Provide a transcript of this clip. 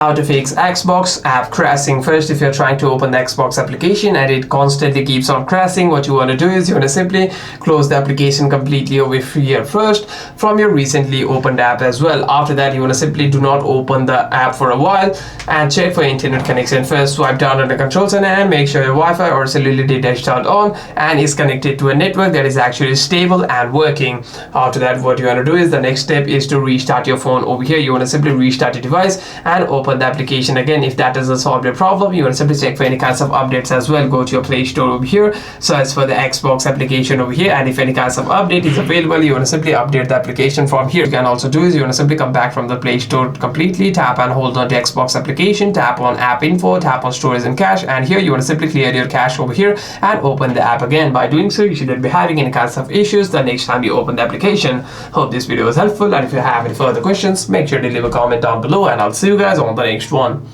How to fix Xbox app crashing. First, if you're trying to open the Xbox application and it constantly keeps on crashing, what you want to do is you want to simply close the application completely over here first from your recently opened app as well. After that, you want to simply do not open the app for a while and check for internet connection. First, swipe down on the control center and make sure your Wi-Fi or cellular data is turned on and is connected to a network that is actually stable and working. After that, what you want to do is the next step is to restart your phone over here. You want to simply restart your device and open the application again. If that doesn't solve your problem, you want to simply check for any kinds of updates as well. Go to your Play Store over here, search for the Xbox application over here, and if any kinds of update is available, you want to simply update the application from here. You can also do is you want to simply come back from the Play Store completely, tap and hold on to Xbox application, tap on app info, tap on storage and cache, and here you want to simply clear your cache over here and open the app again. By doing so, you shouldn't be having any kinds of issues the next time you open the application. Hope this video was helpful, and if you have any further questions, make sure to leave a comment down below, and I'll see you guys on the next one.